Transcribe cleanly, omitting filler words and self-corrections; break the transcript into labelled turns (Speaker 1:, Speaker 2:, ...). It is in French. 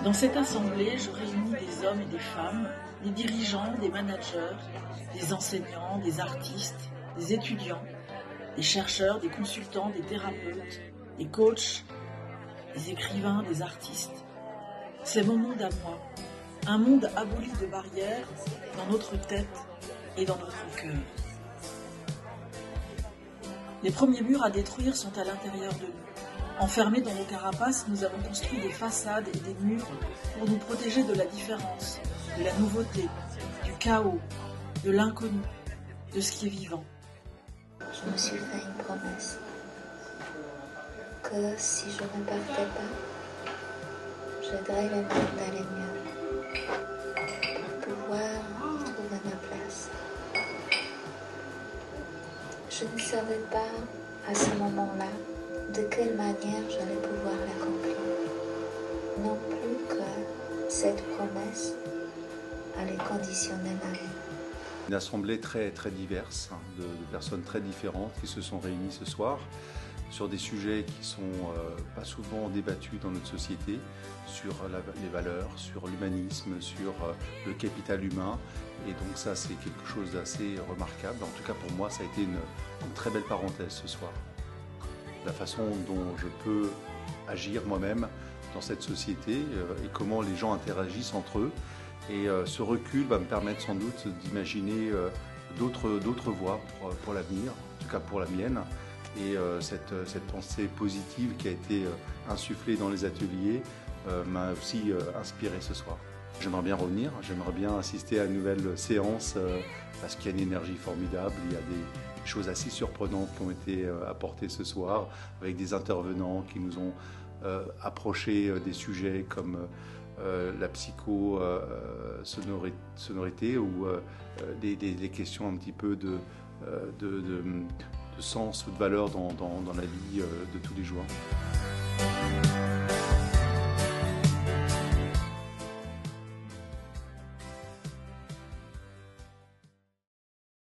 Speaker 1: Dans cette assemblée, je réunis des hommes et des femmes, des dirigeants, des managers, des enseignants, des artistes, des étudiants, des chercheurs, des consultants, des thérapeutes, des coachs, des écrivains, des artistes. C'est mon monde à moi, un monde aboli de barrières dans notre tête et dans notre cœur. Les premiers murs à détruire sont à l'intérieur de nous. Enfermés dans nos carapaces, nous avons construit des façades et des murs pour nous protéger de la différence, de la nouveauté, du chaos, de l'inconnu, de ce qui est vivant.
Speaker 2: Je me suis fait une promesse que si je ne partais pas, j'aiderais le monde d'aller mieux pour pouvoir y trouver ma place. Je ne savais pas à ce moment-là de quelle manière j'allais pouvoir l'accomplir. Non plus que cette promesse allait conditionner ma vie.
Speaker 3: Une assemblée très diverse, de personnes très différentes qui se sont réunies ce soir sur des sujets qui sont pas souvent débattus dans notre société, sur les valeurs, sur l'humanisme, sur le capital humain. Et donc ça, c'est quelque chose d'assez remarquable. En tout cas pour moi, ça a été une très belle parenthèse ce soir. La façon dont je peux agir moi-même dans cette société et comment les gens interagissent entre eux. Et ce recul va me permettre sans doute d'imaginer d'autres voies pour l'avenir, en tout cas pour la mienne. Et cette pensée positive qui a été insufflée dans les ateliers m'a aussi inspiré ce soir. J'aimerais bien revenir, j'aimerais bien assister à une nouvelle séance parce qu'il y a une énergie formidable, il y a des choses assez surprenantes qui ont été apportées ce soir avec des intervenants qui nous ont approché des sujets comme la psycho-sonorité ou des questions un petit peu de sens ou de valeur dans la vie de tous les jours.